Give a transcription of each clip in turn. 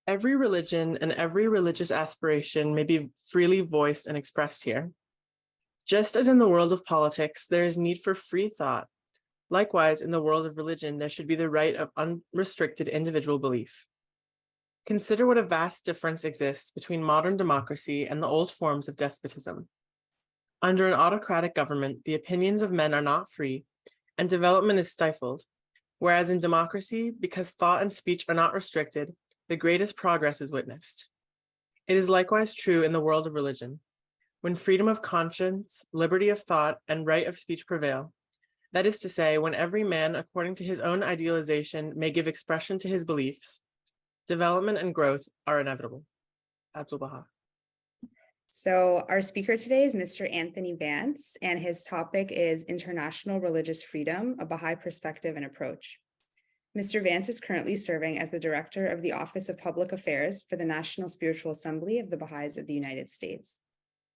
Every religion and every religious aspiration may be freely voiced and expressed here. Just as in the world of politics, there is need for free thought. Likewise, in the world of religion, there should be the right of unrestricted individual belief. Consider what a vast difference exists between modern democracy and the old forms of despotism. Under an autocratic government, the opinions of men are not free, and development is stifled, whereas in democracy, because thought and speech are not restricted, the greatest progress is witnessed. It is likewise true in the world of religion. When freedom of conscience, liberty of thought, and right of speech prevail, that is to say, when every man, according to his own idealization, may give expression to his beliefs, development and growth are inevitable. Abdul Baha. So our speaker today is Mr. Anthony Vance, and his topic is International Religious Freedom, a Baha'i Perspective and Approach. Mr. Vance is currently serving as the Director of the Office of Public Affairs for the National Spiritual Assembly of the Baha'is of the United States.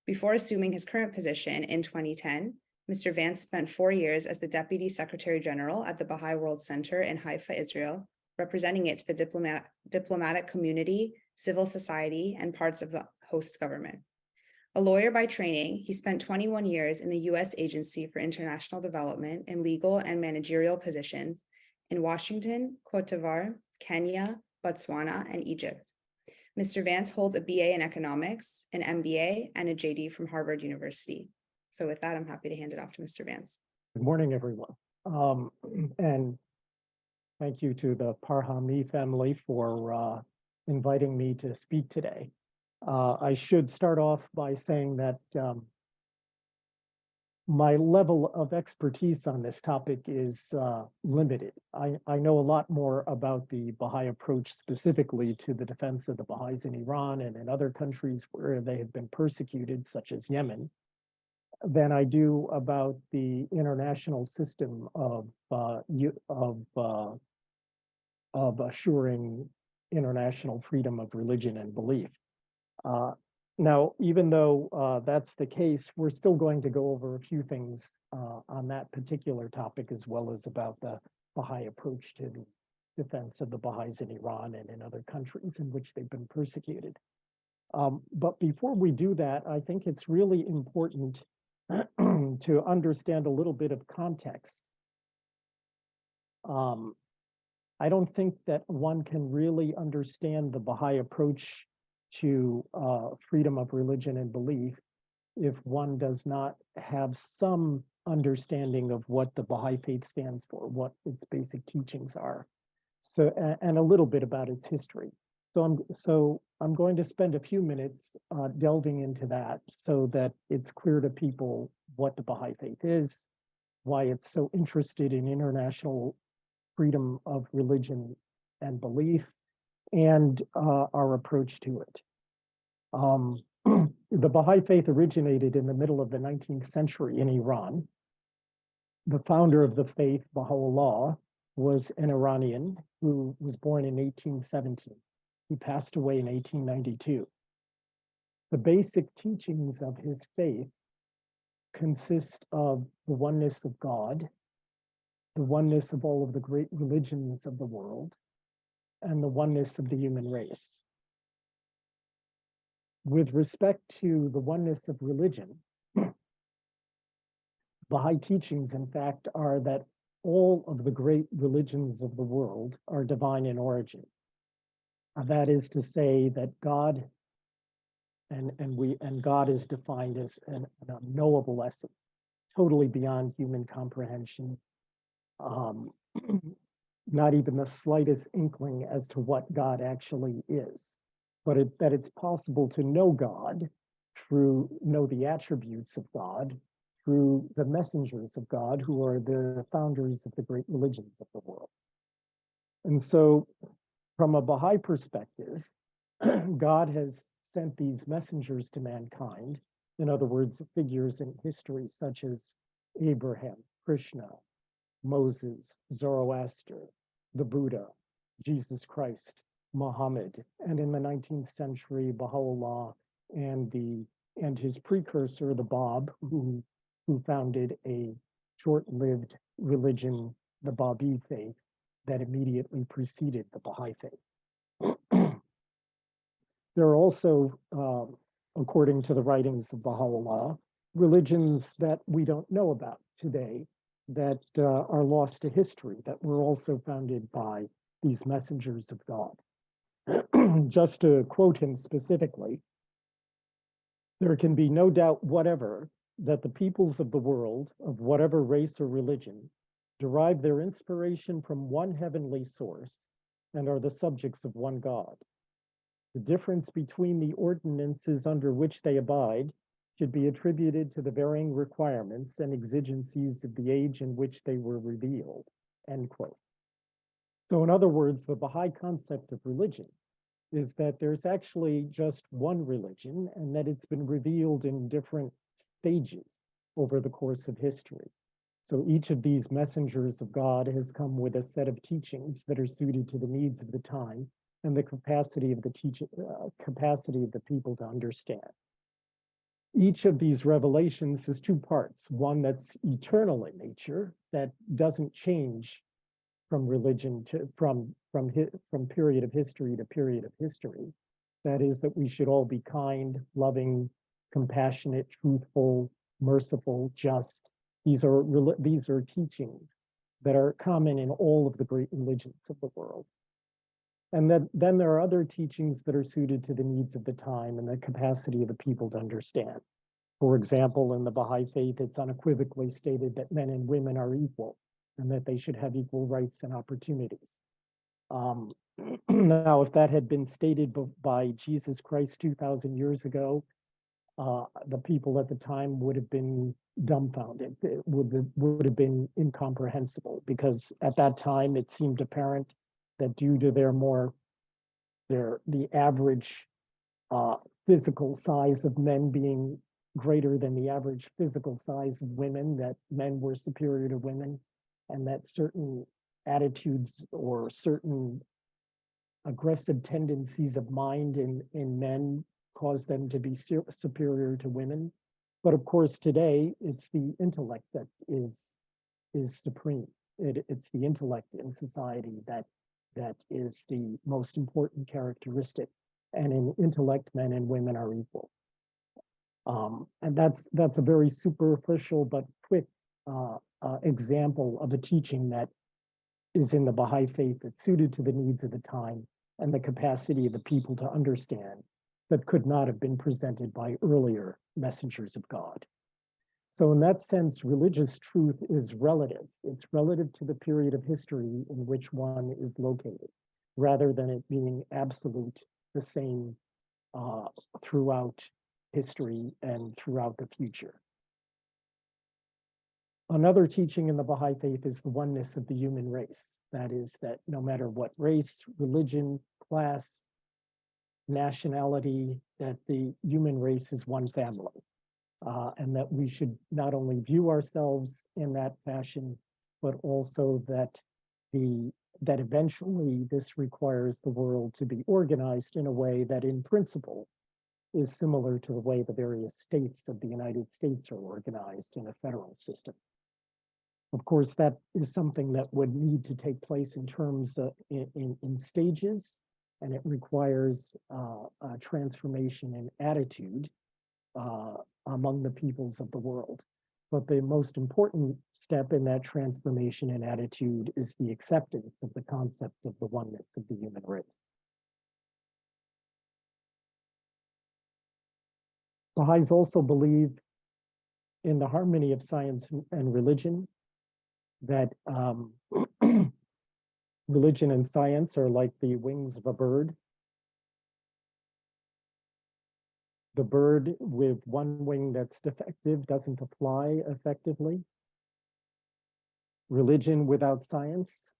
Before assuming his current position in 2010, Mr. Vance spent 4 years as the Deputy Secretary General at the Baha'i World Center in Haifa, Israel, representing it to the diplomatic community, civil society, and parts of the host government. A lawyer by training, he spent 21 years in the U.S. Agency for International Development in legal and managerial positions in Washington, Cote d'Ivoire, Kenya, Botswana, and Egypt. Mr. Vance holds a BA in economics, an MBA, and a JD from Harvard University. So with that, I'm happy to hand it off to Mr. Vance. Good morning, everyone. And thank you to the Parhami family for inviting me to speak today. I should start off by saying that my level of expertise on this topic is limited. I know a lot more about the Baha'i approach specifically to the defense of the Baha'is in Iran and in other countries where they have been persecuted, such as Yemen, than I do about the international system of assuring international freedom of religion and belief. Now, even though that's the case, we're still going to go over a few things on that particular topic, as well as about the Baha'i approach to the defense of the Baha'is in Iran and in other countries in which they've been persecuted. But before we do that, I think it's really important to understand a little bit of context. I don't think that one can really understand the Baha'i approach to freedom of religion and belief if one does not have some understanding of what the Baha'i faith stands for, what its basic teachings are, and a little bit about its history. So I'm going to spend a few minutes delving into that so that it's clear to people what the Baha'i faith is, why it's so interested in international freedom of religion and belief, and our approach to it. The Baha'i faith originated in the middle of the 19th century in Iran. The founder of the faith, Baha'u'llah, was an Iranian who was born in 1817. He passed away in 1892. The basic teachings of his faith consist of the oneness of God, the oneness of all of the great religions of the world, and the oneness of the human race. With respect to the oneness of religion, Baha'i teachings, in fact, are that all of the great religions of the world are divine in origin. That is to say that God, and God is defined as an unknowable essence, totally beyond human comprehension, not even the slightest inkling as to what God actually is, but that it's possible to know God know the attributes of God through the messengers of God, who are the founders of the great religions of the world. And so from a Baha'i perspective, God has sent these messengers to mankind, in other words, figures in history such as Abraham, Krishna, Moses, Zoroaster, the Buddha, Jesus Christ, Muhammad, and in the 19th century, Baha'u'llah and his precursor, the Bab, who founded a short-lived religion, the Baha'i Faith, that immediately preceded the Baha'i Faith. There are also, according to the writings of Baha'u'llah, religions that we don't know about today that are lost to history, that were also founded by these messengers of God. Just to quote him specifically, there can be no doubt whatever that the peoples of the world, of whatever race or religion, derive their inspiration from one heavenly source and are the subjects of one God. The difference between the ordinances under which they abide should be attributed to the varying requirements and exigencies of the age in which they were revealed, end quote. So in other words, the Baha'i concept of religion is that there's actually just one religion and that it's been revealed in different stages over the course of history. So each of these messengers of God has come with a set of teachings that are suited to the needs of the time and the capacity of the people to understand. Each of these revelations is two parts, one that's eternal in nature, that doesn't change from religion to from period of history to period of history. That is, that we should all be kind, loving, compassionate, truthful, merciful, just. These are teachings that are common in all of the great religions of the world. And then there are other teachings that are suited to the needs of the time and the capacity of the people to understand. For example, in the Baha'i Faith, it's unequivocally stated that men and women are equal and that they should have equal rights and opportunities. Now, if that had been stated by Jesus Christ 2,000 years ago, the people at the time would have been dumbfounded. It would have been incomprehensible, because at that time it seemed apparent that due to the average physical size of men being greater than the average physical size of women, that men were superior to women, and that certain attitudes or certain aggressive tendencies of mind in men cause them to be superior to women. But of course, today it's the intellect that is supreme. It's the intellect in society that is the most important characteristic. And in intellect, men and women are equal. And that's a very superficial but quick example of a teaching that is in the Baha'i Faith that's suited to the needs of the time and the capacity of the people to understand, that could not have been presented by earlier messengers of God. So in that sense, religious truth is relative. It's relative to the period of history in which one is located, rather than it being absolute, the same throughout history and throughout the future. Another teaching in the Baha'i Faith is the oneness of the human race. That is, that no matter what race, religion, class, nationality, that the human race is one family. And that we should not only view ourselves in that fashion, but also that eventually this requires the world to be organized in a way that in principle is similar to the way the various states of the United States are organized in a federal system. Of course, that is something that would need to take place in terms of in stages, and it requires a transformation in attitude among the peoples of the world. But the most important step in that transformation in attitude is the acceptance of the concept of the oneness of the human race. Baha'is also believe in the harmony of science and religion, that religion and science are like the wings of a bird. The bird with one wing that's defective doesn't fly effectively. Religion without science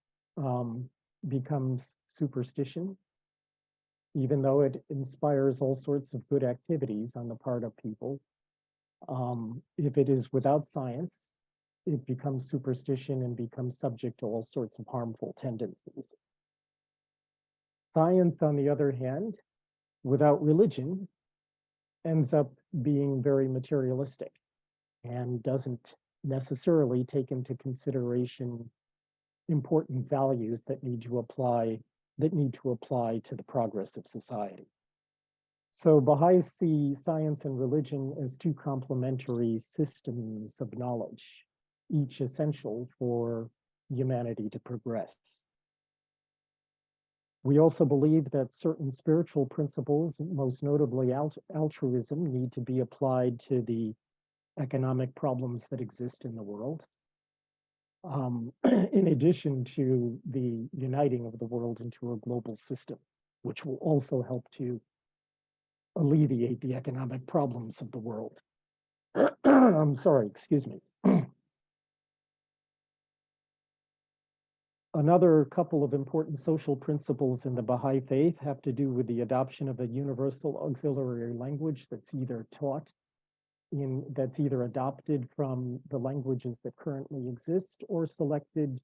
becomes superstition, even though it inspires all sorts of good activities on the part of people. If it is without science, it becomes superstition and becomes subject to all sorts of harmful tendencies. Science, on the other hand, without religion, ends up being very materialistic and doesn't necessarily take into consideration important values that need to apply to the progress of society. So Baha'is see science and religion as two complementary systems of knowledge, each essential for humanity to progress. We also believe that certain spiritual principles, most notably altruism, need to be applied to the economic problems that exist in the world, in addition to the uniting of the world into a global system, which will also help to alleviate the economic problems of the world. I'm sorry, excuse me. Another couple of important social principles in the Baha'i faith have to do with the adoption of a universal auxiliary language that's either adopted from the languages that currently exist or selected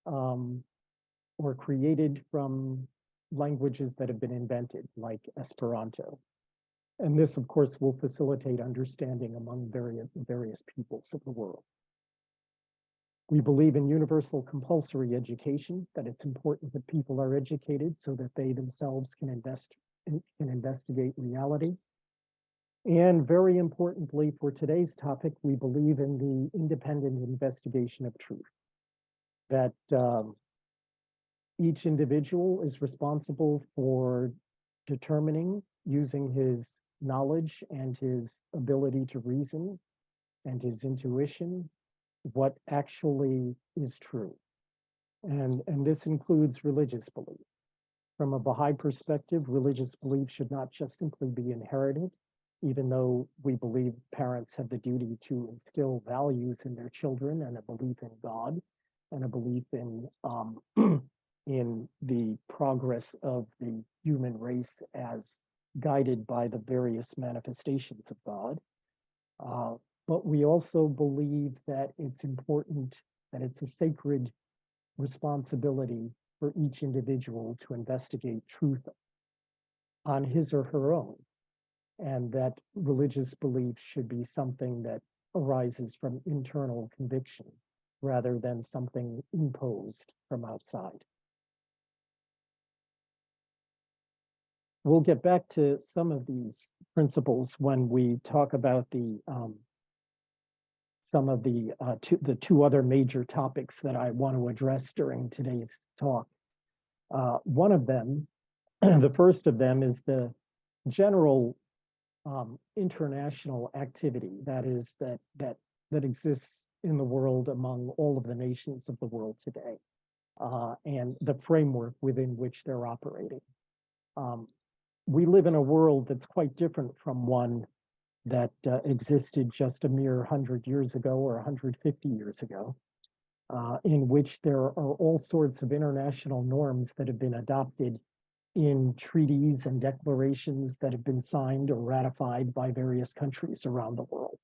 or created from languages that have been invented, like Esperanto. And this, of course, will facilitate understanding among various peoples of the world. We believe in universal compulsory education, that it's important that people are educated so that they themselves can investigate reality. And very importantly for today's topic, we believe in the independent investigation of truth, that each individual is responsible for determining, using his knowledge and his ability to reason and his intuition, what actually is true. And this includes religious belief. From a Baha'i perspective, religious belief should not just simply be inherited, even though we believe parents have the duty to instill values in their children and a belief in God and a belief in in the progress of the human race as guided by the various manifestations of God. But we also believe that it's important, that it's a sacred responsibility for each individual to investigate truth on his or her own, and that religious belief should be something that arises from internal conviction rather than something imposed from outside. We'll get back to some of these principles when we talk about the some of the two other major topics that I want to address during today's talk. One of them, the first of them, is the general international activity that exists in the world among all of the nations of the world today, and the framework within which they're operating. We live in a world that's quite different from one that existed just a mere 100 years ago or 150 years ago, in which there are all sorts of international norms that have been adopted in treaties and declarations that have been signed or ratified by various countries around the world.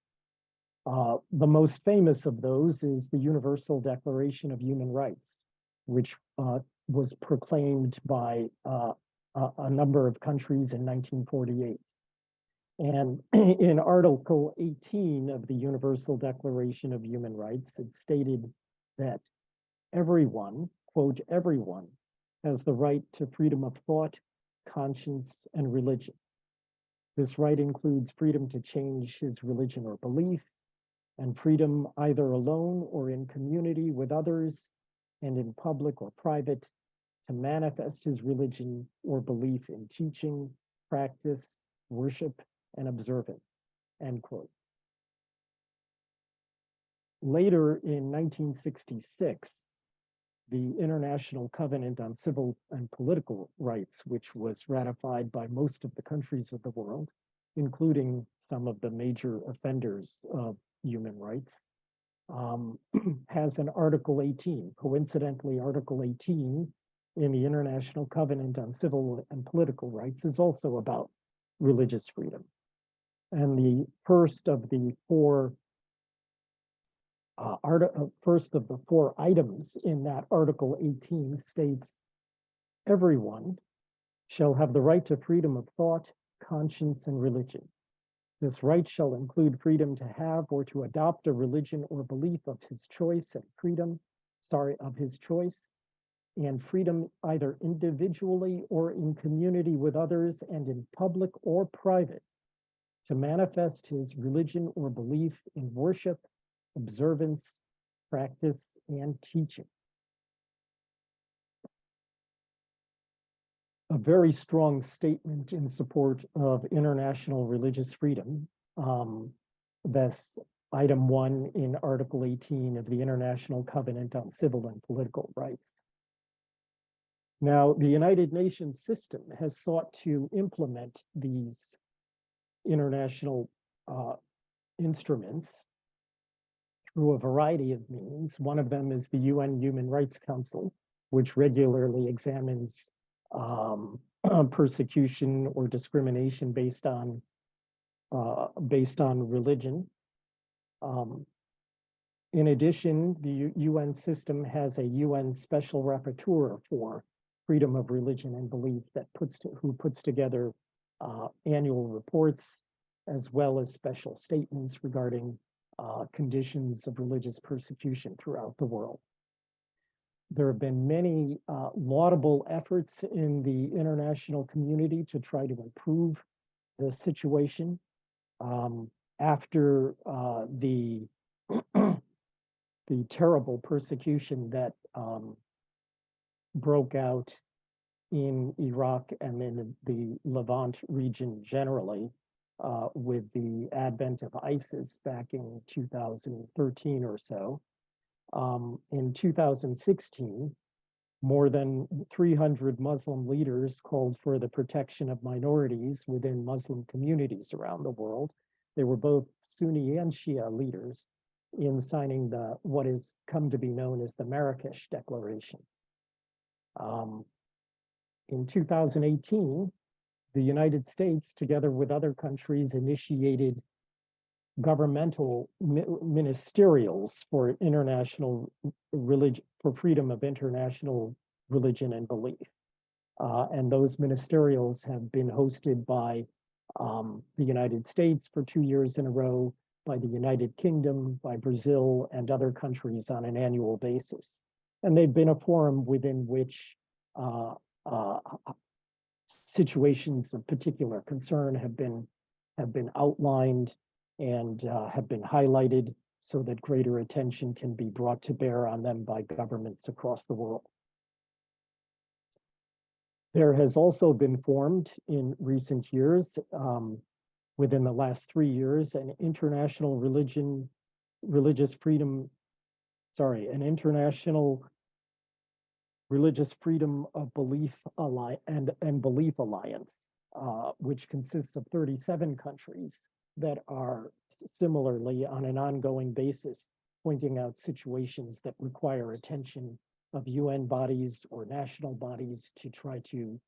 The most famous of those is the Universal Declaration of Human Rights, which was proclaimed by a number of countries in 1948. And in Article 18 of the Universal Declaration of Human Rights, it stated that everyone, quote, everyone, has the right to freedom of thought, conscience, and religion. This right includes freedom to change his religion or belief, and freedom either alone or in community with others, and in public or private, to manifest his religion or belief in teaching, practice, worship, and observance, end quote. Later in 1966, the International Covenant on Civil and Political Rights, which was ratified by most of the countries of the world, including some of the major offenders of human rights, has an Article 18. Coincidentally, Article 18 in the International Covenant on Civil and Political Rights is also about religious freedom. And the first of the four items in that Article 18 states, everyone shall have the right to freedom of thought, conscience, and religion. This right shall include freedom to have or to adopt a religion or belief of his choice and of his choice, and freedom either individually or in community with others and in public or private to manifest his religion or belief in worship, observance, practice, and teaching. A very strong statement in support of international religious freedom. That's item 1 in Article 18 of the International Covenant on Civil and Political Rights. Now, the United Nations system has sought to implement these international instruments through a variety of means. One of them is the UN Human Rights Council, which regularly examines persecution or discrimination based on religion. In addition, the UN system has a UN special rapporteur for freedom of religion and belief that who puts together annual reports as well as special statements regarding conditions of religious persecution throughout the world. There have been many laudable efforts in the international community to try to improve the situation. After the terrible persecution that broke out in Iraq and in the Levant region generally, with the advent of ISIS back in 2013 or so. In 2016, more than 300 Muslim leaders called for the protection of minorities within Muslim communities around the world. They were both Sunni and Shia leaders in signing what has come to be known as the Marrakesh Declaration. In 2018, the United States, together with other countries, initiated governmental ministerials for international religion, for freedom of international religion and belief. And those ministerials have been hosted by the United States for 2 years in a row, by the United Kingdom, by Brazil, and other countries on an annual basis. And they've been a forum within which situations of particular concern have been outlined and have been highlighted so that greater attention can be brought to bear on them by governments across the world. There has also been formed in recent years, within the last 3 years, an international religious freedom of belief and belief alliance, which consists of 37 countries that are similarly on an ongoing basis pointing out situations that require attention of UN bodies or national bodies to try to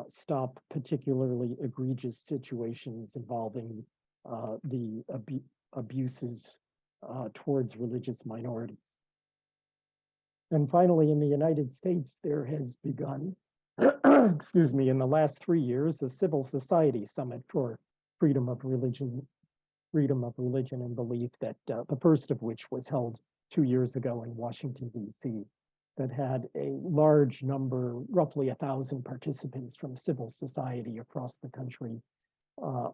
stop particularly egregious situations involving the abuses towards religious minorities. And finally, in the United States, there has begun, excuse me, in the last 3 years, a civil society summit for freedom of religion and belief, that the first of which was held 2 years ago in Washington, D.C., that had a large number, roughly 1,000 participants from civil society across the country,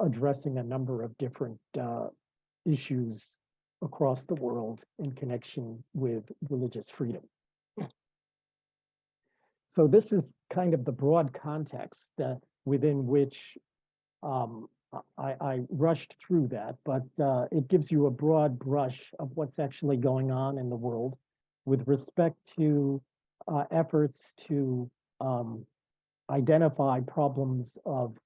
addressing a number of different issues across the world in connection with religious freedom. So this is kind of the broad context within which I rushed through that, but it gives you a broad brush of what's actually going on in the world with respect to efforts to identify problems of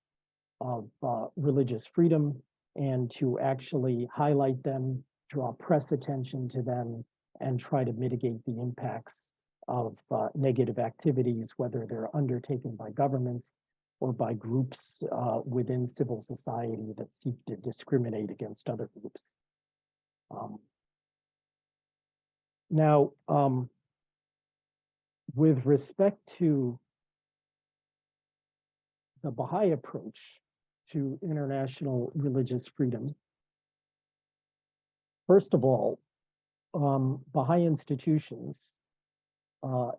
religious freedom and to actually highlight them, draw press attention to them, and try to mitigate the impacts of negative activities, whether they're undertaken by governments or by groups within civil society that seek to discriminate against other groups. Now, with respect to the Baha'i approach to international religious freedom, first of all, Baha'i institutions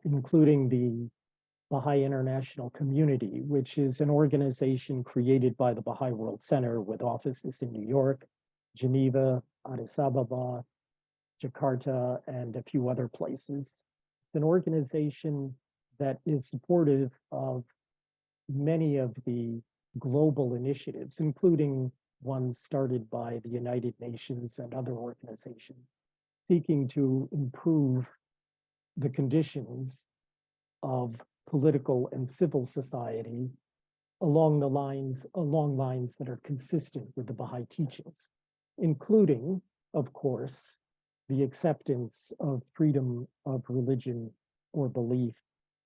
including the Baha'i International Community, which is an organization created by the Baha'i World Center with offices in New York, Geneva, Addis Ababa, Jakarta, and a few other places. It's an organization that is supportive of many of the global initiatives, including ones started by the United Nations and other organizations, seeking to improve the conditions of political and civil society along lines that are consistent with the Baha'i teachings, including, of course, the acceptance of freedom of religion or belief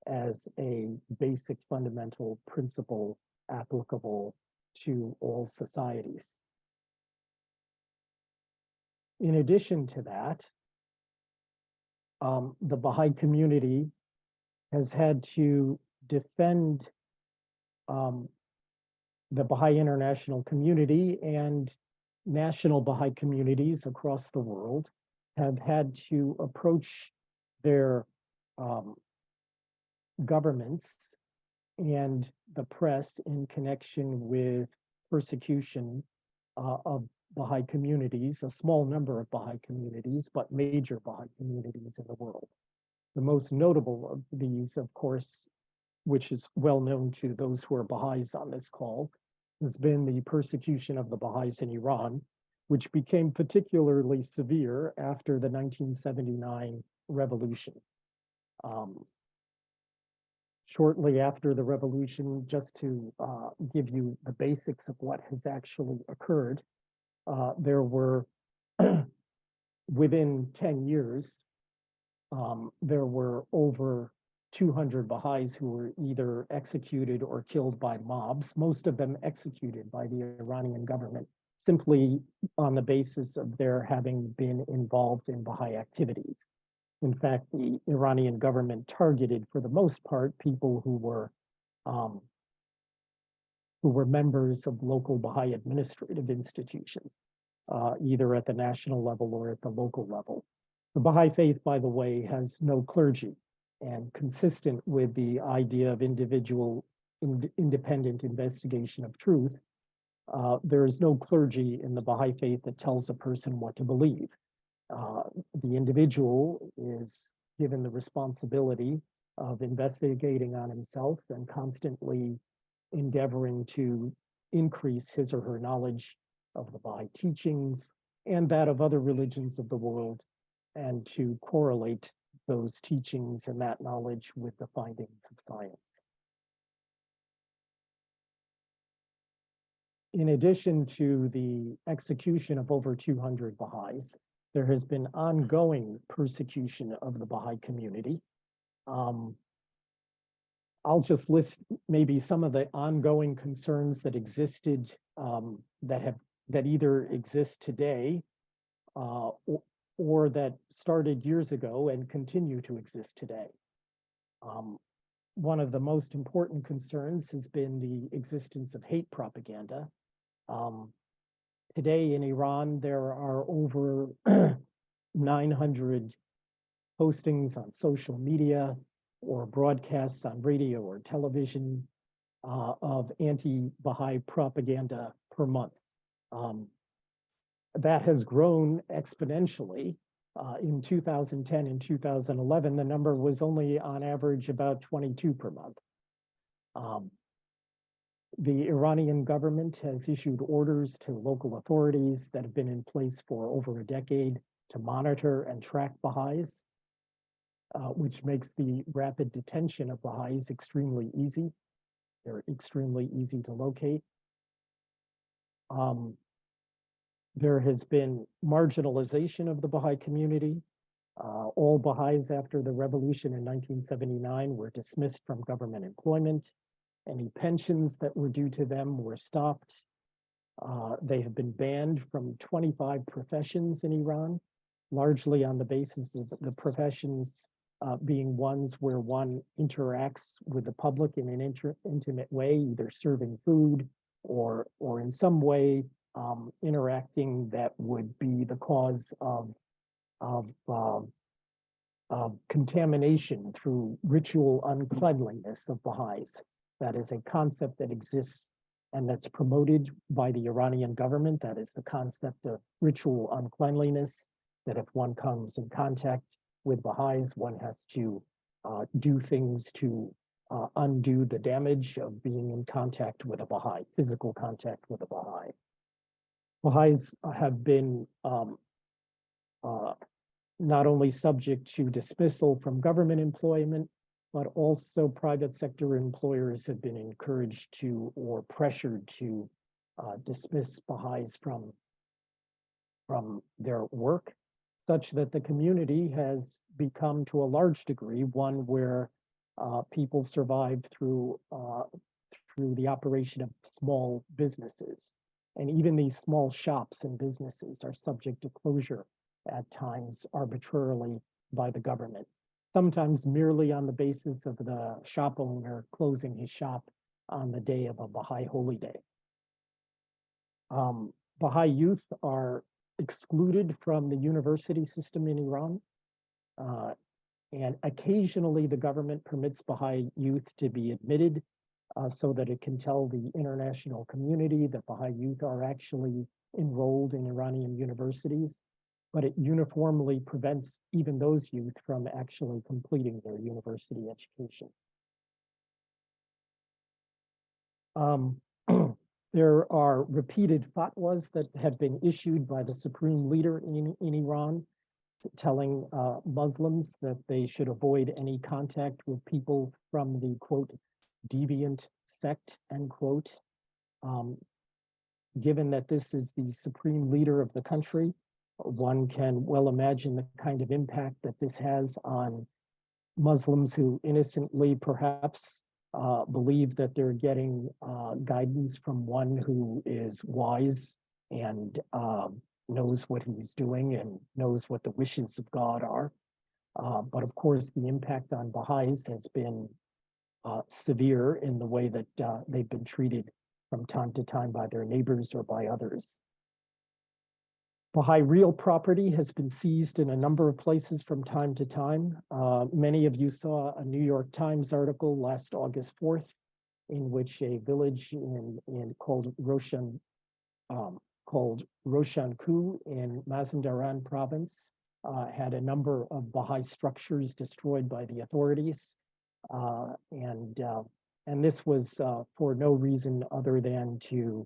as a basic fundamental principle applicable to all societies. In addition to that, the Baha'i community has had to defend the Baha'i international community, and national Baha'i communities across the world have had to approach their governments and the press in connection with persecution of Baha'i communities, a small number of Baha'i communities, but major Baha'i communities in the world. The most notable of these, of course, which is well known to those who are Baha'is on this call, has been the persecution of the Baha'is in Iran, which became particularly severe after the 1979 revolution. Shortly after the revolution, just to give you the basics of what has actually occurred, there were, within 10 years, there were over 200 Baha'is who were either executed or killed by mobs, most of them executed by the Iranian government, simply on the basis of their having been involved in Baha'i activities. In fact, the Iranian government targeted, for the most part, people who were members of local Baha'i administrative institutions, either at the national level or at the local level. The Baha'i Faith, by the way, has no clergy, and consistent with the idea of individual independent investigation of truth, there is no clergy in the Baha'i Faith that tells a person what to believe. The individual is given the responsibility of investigating on himself and constantly endeavoring to increase his or her knowledge of the Baha'i teachings and that of other religions of the world, and to correlate those teachings and that knowledge with the findings of science. In addition to the execution of over 200 Baha'is, there has been ongoing persecution of the Baha'i community. I'll just list maybe some of the ongoing concerns that existed, that either exist today or that started years ago and continue to exist today. One of the most important concerns has been the existence of hate propaganda. Today in Iran, there are over 900 postings on social media or broadcasts on radio or television of anti-Baha'i propaganda per month. That has grown exponentially. In 2010 and 2011, the number was only on average about 22 per month. The Iranian government has issued orders to local authorities that have been in place for over a decade to monitor and track Baha'is, which makes the rapid detention of Baha'is extremely easy. They're extremely easy to locate. There has been marginalization of the Baha'i community. All Baha'is after the revolution in 1979 were dismissed from government employment. Any pensions that were due to them were stopped. They have been banned from 25 professions in Iran, largely on the basis of the professions being ones where one interacts with the public in an intimate way, either serving food or in some way interacting that would be the cause of contamination through ritual uncleanliness of Baha'is. That is a concept that exists and that's promoted by the Iranian government. That is the concept of ritual uncleanliness, that if one comes in contact with Baha'is, one has to do things to undo the damage of being in contact with a Baha'i, physical contact with a Baha'i. Baha'is have been not only subject to dismissal from government employment, but also private sector employers have been encouraged to or pressured to dismiss Baha'is from their work, such that the community has become to a large degree one where people survive through the operation of small businesses. And even these small shops and businesses are subject to closure at times arbitrarily by the government, sometimes merely on the basis of the shop owner closing his shop on the day of a Baha'i holy day. Baha'i youth are excluded from the university system in Iran. And occasionally the government permits Baha'i youth to be admitted so that it can tell the international community that Baha'i youth are actually enrolled in Iranian universities, but it uniformly prevents even those youth from actually completing their university education. There are repeated fatwas that have been issued by the supreme leader in Iran, telling Muslims that they should avoid any contact with people from the, quote, deviant sect, end quote. Given that this is the supreme leader of the country, one can well imagine the kind of impact that this has on Muslims who innocently perhaps believe that they're getting guidance from one who is wise and knows what he's doing and knows what the wishes of God are. But of course, the impact on Baha'is has been severe in the way that they've been treated from time to time by their neighbors or by others. Baha'i real property has been seized in a number of places from time to time. Many of you saw a New York Times article last August 4th, in which a village called Roshanku in Mazandaran province had a number of Baha'i structures destroyed by the authorities. And this was for no reason other than to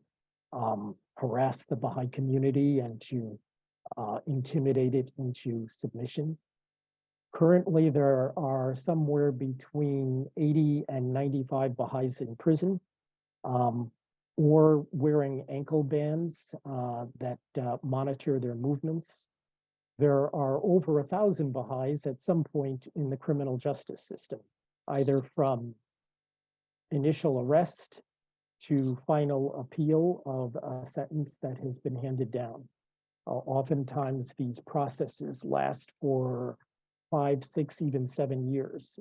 harass the Baha'i community and to intimidate it into submission. Currently, there are somewhere between 80 and 95 Baha'is in prison, or wearing ankle bands that monitor their movements. There are over 1,000 Baha'is at some point in the criminal justice system, either from initial arrest to final appeal of a sentence that has been handed down. Oftentimes, these processes last for 5, 6, even 7 years,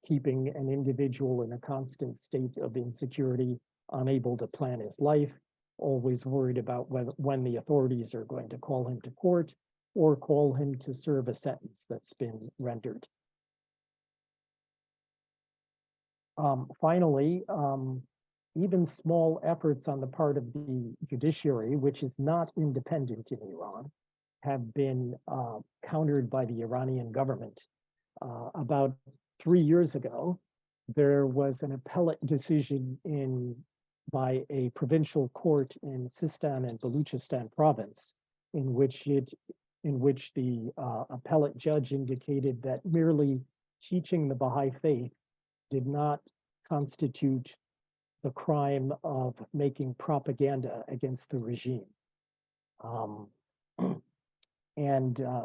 keeping an individual in a constant state of insecurity, unable to plan his life, always worried about when the authorities are going to call him to court or call him to serve a sentence that's been rendered. Finally, even small efforts on the part of the judiciary, which is not independent in Iran, have been countered by the Iranian government. About 3 years ago, there was an appellate decision by a provincial court in Sistan and Baluchistan province, in which the appellate judge indicated that merely teaching the Baha'i faith did not constitute the crime of making propaganda against the regime.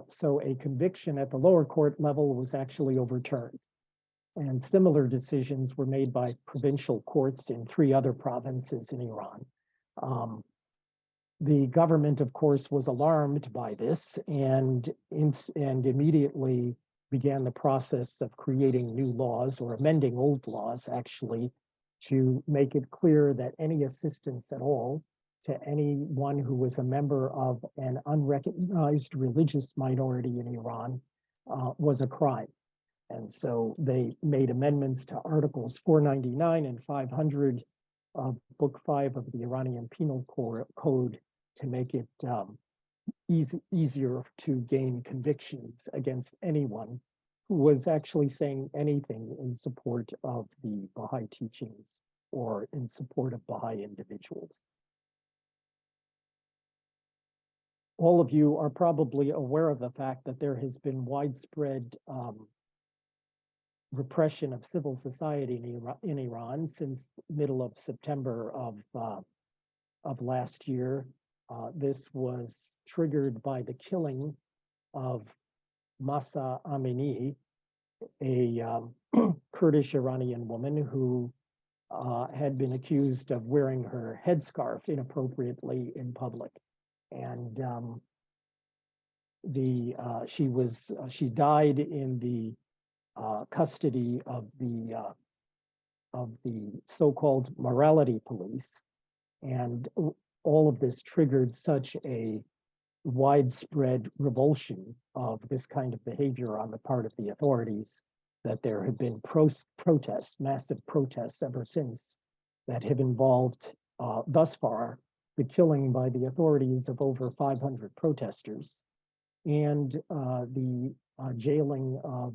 So a conviction at the lower court level was actually overturned. And similar decisions were made by provincial courts in 3 other provinces in Iran. The government, of course, was alarmed by this and immediately began the process of creating new laws or amending old laws, actually, to make it clear that any assistance at all to anyone who was a member of an unrecognized religious minority in Iran was a crime. And so they made amendments to Articles 499 and 500 of Book 5 of the Iranian Penal Code to make it easier to gain convictions against anyone who was actually saying anything in support of the Baha'i teachings or in support of Baha'i individuals. All of you are probably aware of the fact that there has been widespread repression of civil society in Iran since middle of September of last year. This was triggered by the killing of Mahsa Amini, a Kurdish Iranian woman who had been accused of wearing her headscarf inappropriately in public. And she died in the custody of the so-called morality police, and all of this triggered such a widespread revulsion of this kind of behavior on the part of the authorities that there have been protests, massive protests ever since, that have involved thus far the killing by the authorities of over 500 protesters and the jailing of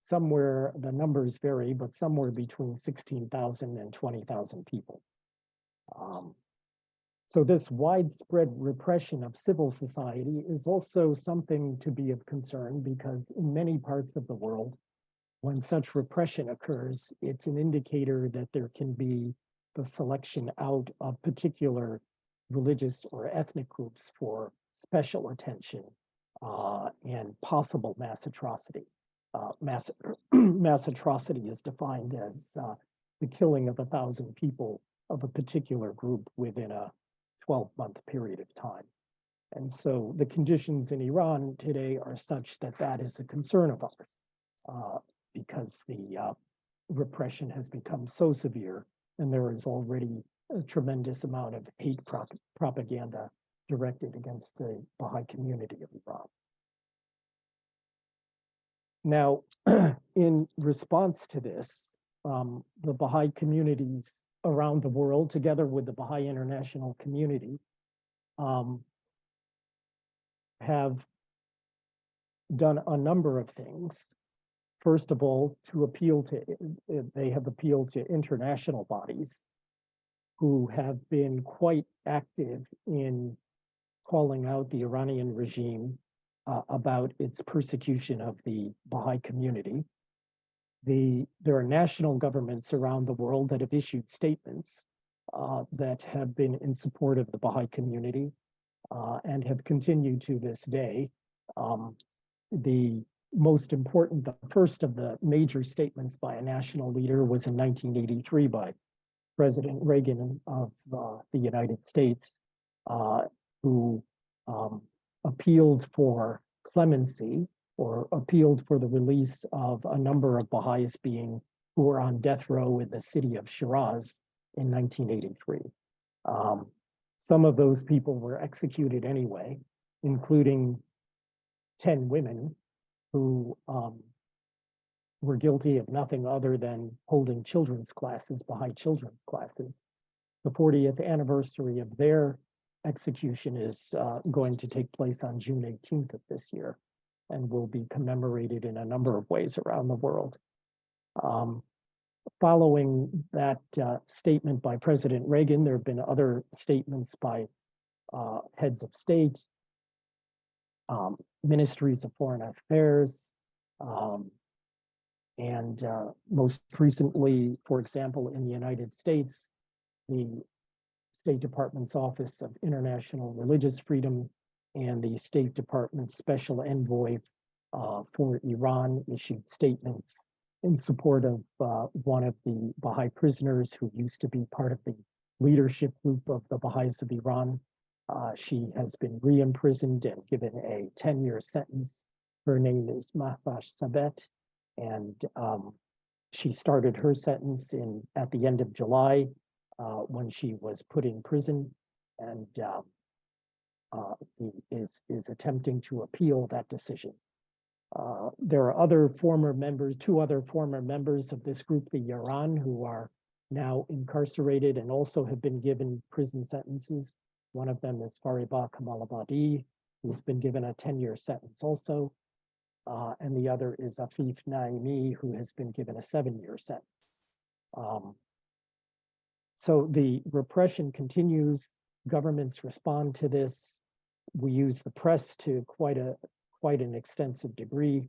somewhere, the numbers vary, but somewhere between 16,000 and 20,000 people. So this widespread repression of civil society is also something to be of concern, because in many parts of the world, when such repression occurs, it's an indicator that there can be the selection out of particular religious or ethnic groups for special attention and possible mass atrocity. Mass atrocity is defined as the killing of 1,000 people of a particular group within a 12-month period of time. And so the conditions in Iran today are such that that is a concern of ours, because the repression has become so severe, and there is already a tremendous amount of hate propaganda directed against the Baha'i community of Iran. Now, in response to this, the Baha'i communities around the world, together with the Baha'i international community, have done a number of things. First of all, they have appealed to international bodies who have been quite active in calling out the Iranian regime about its persecution of the Baha'i community. There are national governments around the world that have issued statements that have been in support of the Baha'i community and have continued to this day. The most important, the first of the major statements by a national leader was in 1983 by President Reagan of the United States, who appealed for clemency, or appealed for the release of a number of Baha'is who were on death row in the city of Shiraz in 1983. Some of those people were executed anyway, including 10 women who were guilty of nothing other than holding children's classes, Baha'i children's classes. The 40th anniversary of their execution is going to take place on June 18th of this year, and will be commemorated in a number of ways around the world. Following that statement by President Reagan, there have been other statements by heads of state, ministries of foreign affairs, and most recently, for example, in the United States, the State Department's Office of International Religious Freedom and the State Department's Special Envoy for Iran issued statements in support of one of the Baha'i prisoners who used to be part of the leadership group of the Baha'is of Iran. She has been re-imprisoned and given a 10-year sentence. Her name is Mahfash Sabet, and she started her sentence at the end of July when she was put in prison, and is attempting to appeal that decision. There are other former members, two other former members of this group, the Yaran, who are now incarcerated and also have been given prison sentences. One of them is Fariba Kamalabadi, who's been given a 10-year sentence also. And the other is Afif Naimi, who has been given a 7-year sentence. So the repression continues. Governments respond to this. We use the press to quite an extensive degree.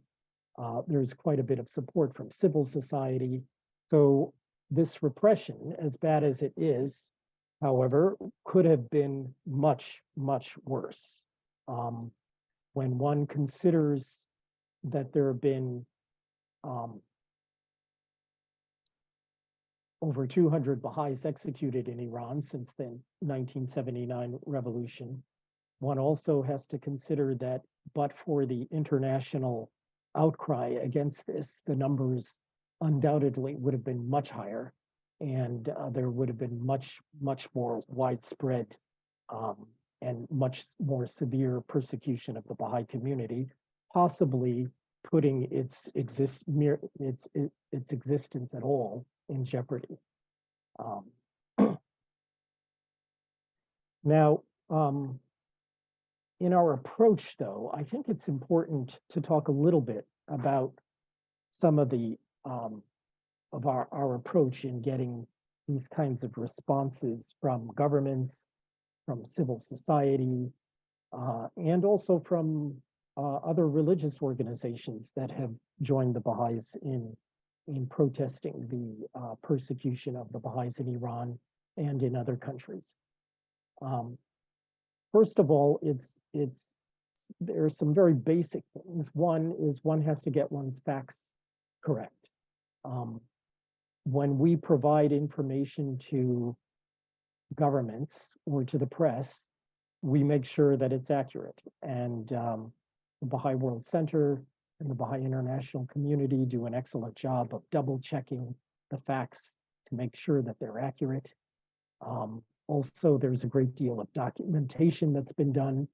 There's quite a bit of support from civil society. So this repression, as bad as it is, however, could have been much, much worse. When one considers that there have been over 200 Baha'is executed in Iran since the 1979 revolution, one also has to consider that, but for the international outcry against this, the numbers undoubtedly would have been much higher, and there would have been much, much more widespread and much more severe persecution of the Baha'i community, possibly putting its existence at all in jeopardy. Now, in our approach, though, I think it's important to talk a little bit about some of the of our approach in getting these kinds of responses from governments, from civil society, and also from other religious organizations that have joined the Baha'is in protesting the persecution of the Baha'is in Iran and in other countries. First of all, there are some very basic things. One is one has to get one's facts correct. When we provide information to governments or to the press, we make sure that it's accurate. And the Baha'i World Center and the Baha'i international community do an excellent job of double checking the facts to make sure that they're accurate. Also, there's a great deal of documentation that's been done.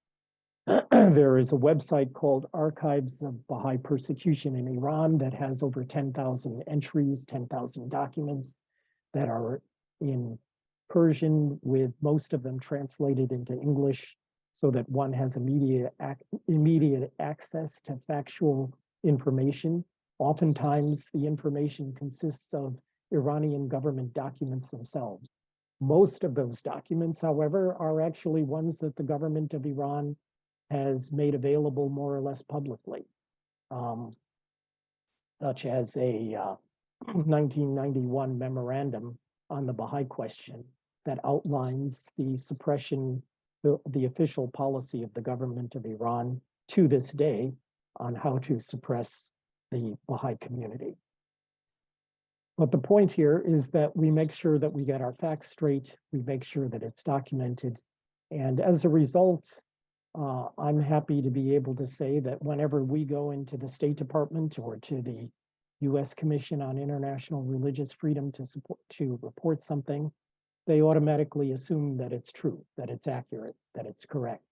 There is a website called Archives of Baha'i Persecution in Iran that has over 10,000 entries, 10,000 documents that are in Persian, with most of them translated into English, so that one has immediate access to factual information. Oftentimes, the information consists of Iranian government documents themselves. Most of those documents, however, are actually ones that the government of Iran has made available more or less publicly, such as a 1991 memorandum on the Baha'i question that outlines the suppression, the official policy of the government of Iran to this day on how to suppress the Baha'i community. But the point here is that we make sure that we get our facts straight, we make sure that it's documented, and as a result, I'm happy to be able to say that whenever we go into the State Department or to the U.S. Commission on International Religious Freedom to report something, they automatically assume that it's true, that it's accurate, that it's correct.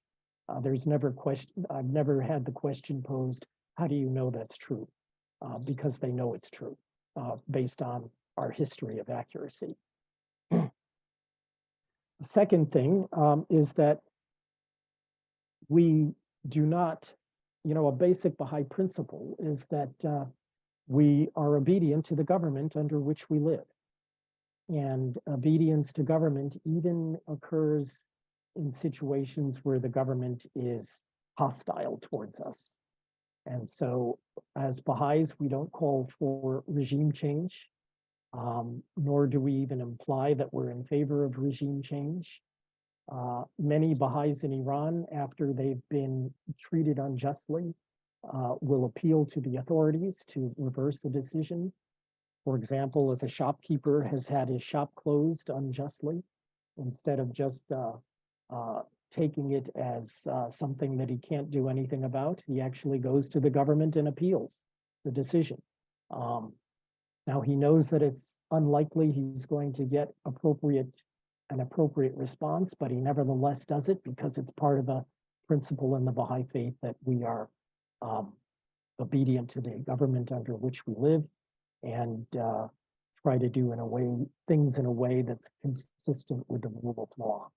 There's never question. I've never had the question posed, how do you know that's true? Because they know it's true, based on our history of accuracy. The second thing is that we do not, a basic Baha'i principle is that we are obedient to the government under which we live. And obedience to government even occurs in situations where the government is hostile towards us. And so as Baha'is, we don't call for regime change, nor do we even imply that we're in favor of regime change. Many Baha'is in Iran, after they've been treated unjustly, will appeal to the authorities to reverse the decision. For example, if a shopkeeper has had his shop closed unjustly, instead of just taking it as something that he can't do anything about, he actually goes to the government and appeals the decision. Now he knows that it's unlikely he's going to get an appropriate response, but he nevertheless does it because it's part of a principle in the Baha'i faith that we are obedient to the government under which we live, and try to do things in a way that's consistent with the rule of law.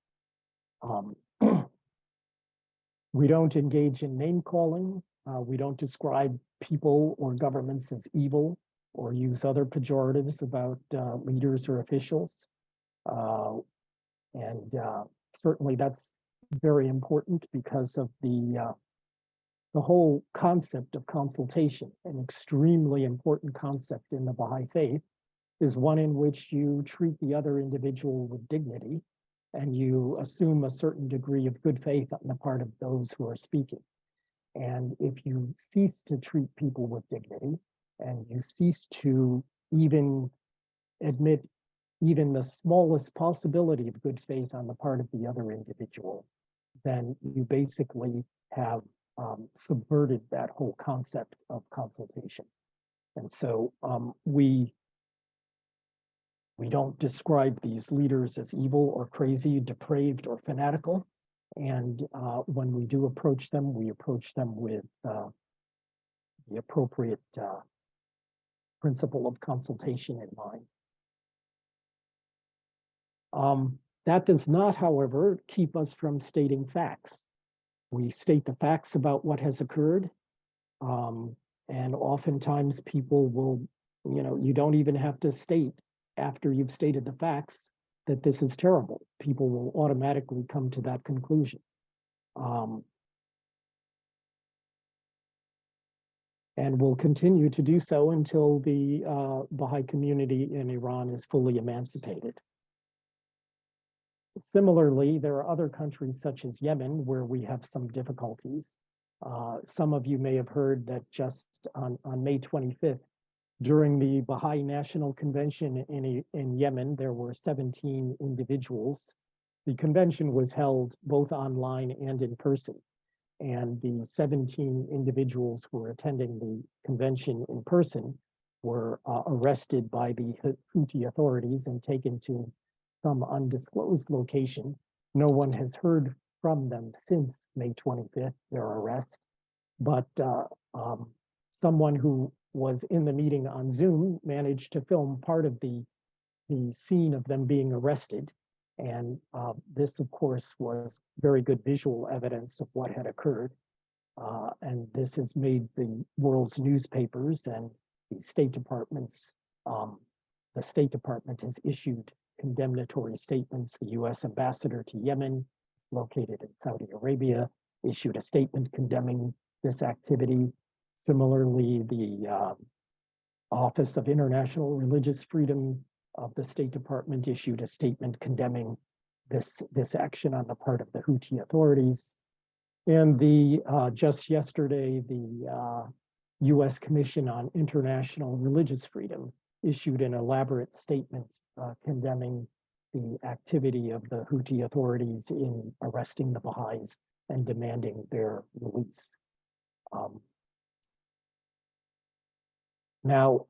We don't engage in name calling. We don't describe people or governments as evil or use other pejoratives about leaders or officials. And certainly that's very important because of the whole concept of consultation, an extremely important concept in the Baha'i Faith, is one in which you treat the other individual with dignity and you assume a certain degree of good faith on the part of those who are speaking. And if you cease to treat people with dignity and you cease to even admit even the smallest possibility of good faith on the part of the other individual, then you basically have subverted that whole concept of consultation. And so we don't describe these leaders as evil or crazy, depraved or fanatical. And when we do approach them, we approach them with the appropriate principle of consultation in mind. That does not, however, keep us from stating facts. We state the facts about what has occurred. And oftentimes people will, you don't even have to state after you've stated the facts that this is terrible. People will automatically come to that conclusion. And will continue to do so until the Baha'i community in Iran is fully emancipated. Similarly, there are other countries such as Yemen where we have some difficulties. Some of you may have heard that just on May 25th, during the Baha'i National Convention in Yemen, there were 17 individuals. The convention was held both online and in person. And the 17 individuals who were attending the convention in person were arrested by the Houthi authorities and taken to some undisclosed location. No one has heard from them since May 25th, their arrest, but someone who was in the meeting on Zoom managed to film part of the scene of them being arrested. And this, of course, was very good visual evidence of what had occurred. And this has made the world's newspapers and the State Department's, the State Department has issued condemnatory statements. The US ambassador to Yemen, located in Saudi Arabia, issued a statement condemning this activity. Similarly, the Office of International Religious Freedom of the State Department issued a statement condemning this action on the part of the Houthi authorities. And just yesterday, the US Commission on International Religious Freedom issued an elaborate statement condemning the activity of the Houthi authorities in arresting the Baha'is and demanding their release. Now,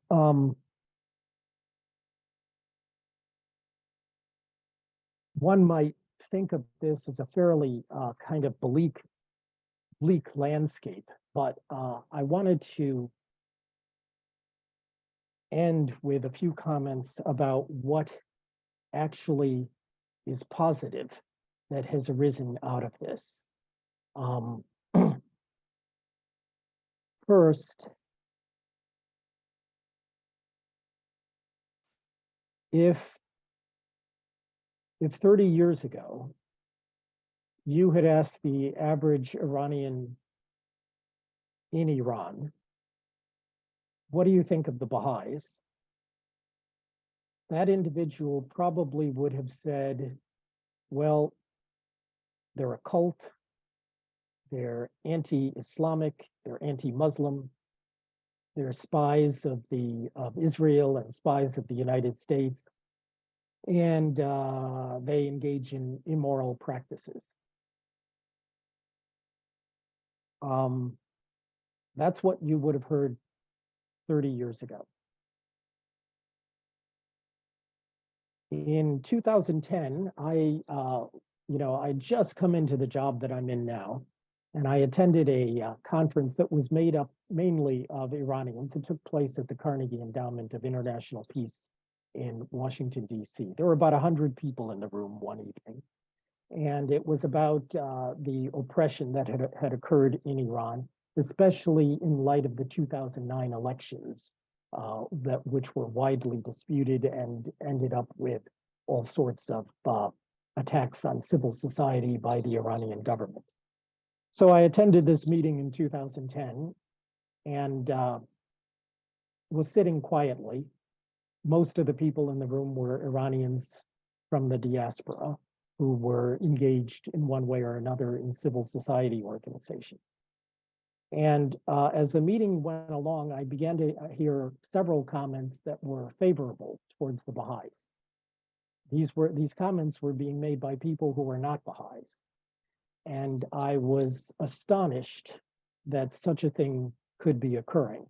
one might think of this as a fairly kind of bleak landscape, but I wanted to end with a few comments about what actually is positive that has arisen out of this. First, if 30 years ago, you had asked the average Iranian in Iran, what do you think of the Baha'is? That individual probably would have said, well, they're a cult, they're anti-Islamic, they're anti-Muslim, they're spies of Israel and spies of the United States, and they engage in immoral practices. That's what you would have heard 30 years ago. In 2010, I just come into the job that I'm in now, And I attended a conference that was made up mainly of Iranians. It took place at the Carnegie Endowment of International Peace in Washington, D.C. There were about 100 people in the room one evening. And it was about the oppression that had occurred in Iran, especially in light of the 2009 elections, which were widely disputed and ended up with all sorts of attacks on civil society by the Iranian government. So I attended this meeting in 2010 and was sitting quietly. Most of the people in the room were Iranians from the diaspora who were engaged in one way or another in civil society organizations. And as the meeting went along, I began to hear several comments that were favorable towards the Baha'is. These comments were being made by people who were not Baha'is. And I was astonished that such a thing could be occurring,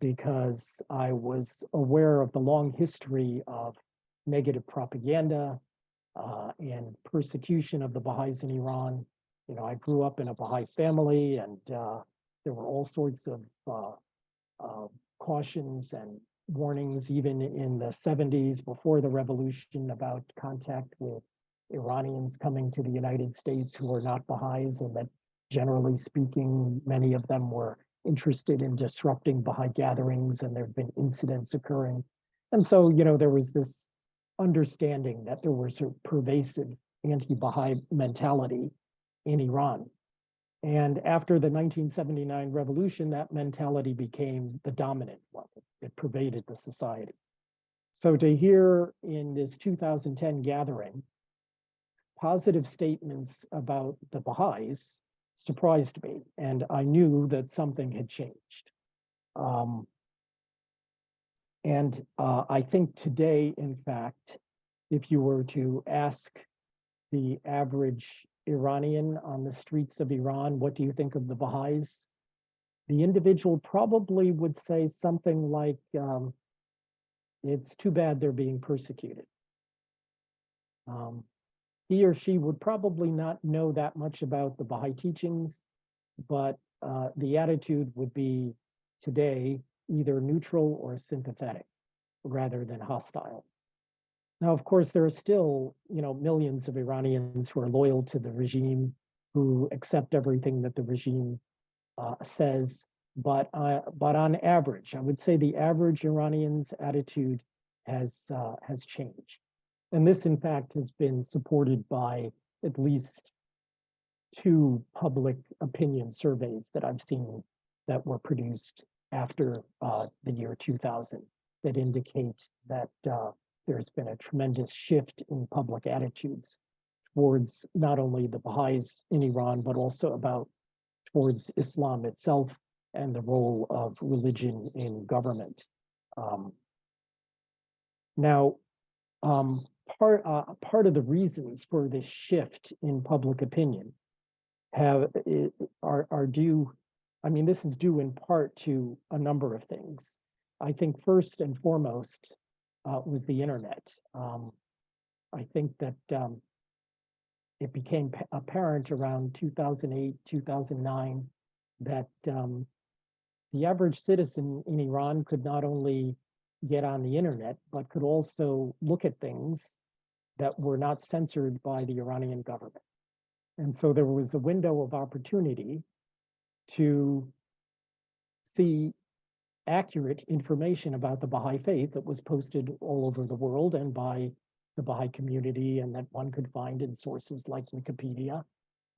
because I was aware of the long history of negative propaganda and persecution of the Baha'is in Iran. You know, I grew up in a Baha'i family, and there were all sorts of cautions and warnings, even in the 70s before the revolution, about contact with Iranians coming to the United States who were not Baha'is, and that generally speaking, many of them were interested in disrupting Baha'i gatherings, and there have been incidents occurring. And so, you know, there was this understanding that there was a pervasive anti-Baha'i mentality in Iran. And after the 1979 revolution, that mentality became the dominant one. It pervaded the society. So to hear in this 2010 gathering positive statements about the Baha'is surprised me, and I knew that something had changed. I think today, in fact, if you were to ask the average Iranian on the streets of Iran, what do you think of the Baha'is? The individual probably would say something like, it's too bad they're being persecuted. He or she would probably not know that much about the Baha'i teachings, but the attitude would be today either neutral or sympathetic rather than hostile. Now, of course, there are still, you know, millions of Iranians who are loyal to the regime, who accept everything that the regime says. But on average, I would say the average Iranian's attitude has changed. And this, in fact, has been supported by at least 2 public opinion surveys that I've seen that were produced after the year 2000 that indicate that there's been a tremendous shift in public attitudes towards not only the Baha'is in Iran, but also towards Islam itself and the role of religion in government. Part of the reasons for this shift in public opinion are due. I mean, this is due in part to a number of things. I think first and foremost was the internet. I think that it became apparent around 2008, 2009 that the average citizen in Iran could not only get on the internet, but could also look at things that were not censored by the Iranian government. And so there was a window of opportunity to see accurate information about the Baha'i faith that was posted all over the world and by the Baha'i community, and that one could find in sources like Wikipedia.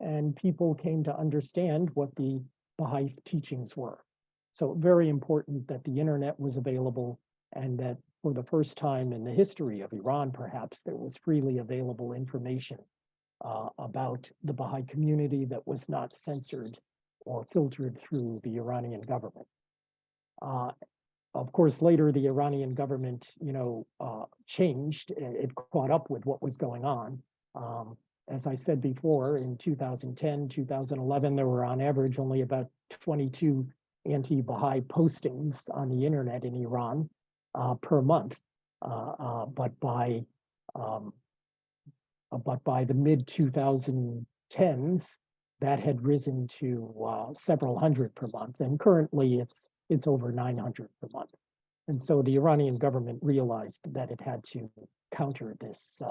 And people came to understand what the Baha'i teachings were. So very important that the internet was available, and that for the first time in the history of Iran, perhaps, there was freely available information about the Baha'i community that was not censored or filtered through the Iranian government. Of course, later the Iranian government, changed. It caught up with what was going on. As I said before, in 2010, 2011, there were on average only about 22 anti-Baha'i postings on the internet in Iran per month. But by the mid-2010s, that had risen to several hundred per month, and currently it's over 900 per month. And so the Iranian government realized that it had to counter this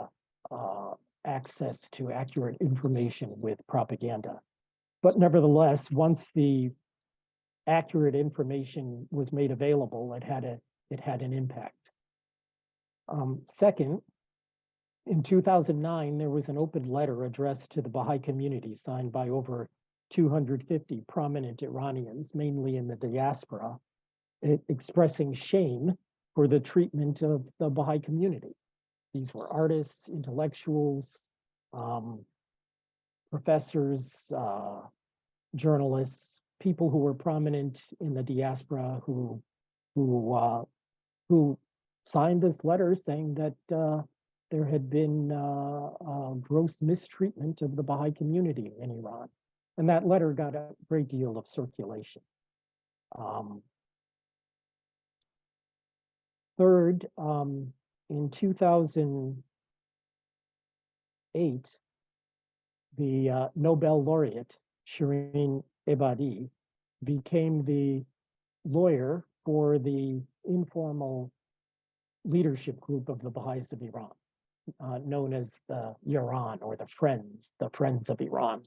access to accurate information with propaganda. But nevertheless, once the accurate information was made available, it had an impact. Second, in 2009, there was an open letter addressed to the Baha'i community signed by over 250 prominent Iranians, mainly in the diaspora, expressing shame for the treatment of the Baha'i community. These were artists, intellectuals, professors, journalists, people who were prominent in the diaspora who signed this letter saying that there had been gross mistreatment of the Baha'i community in Iran. And that letter got a great deal of circulation. Third, in 2008, the Nobel laureate, Shireen Ebadi, became the lawyer for the informal leadership group of the Baha'is of Iran, known as the Yaran, or the Friends of Iran.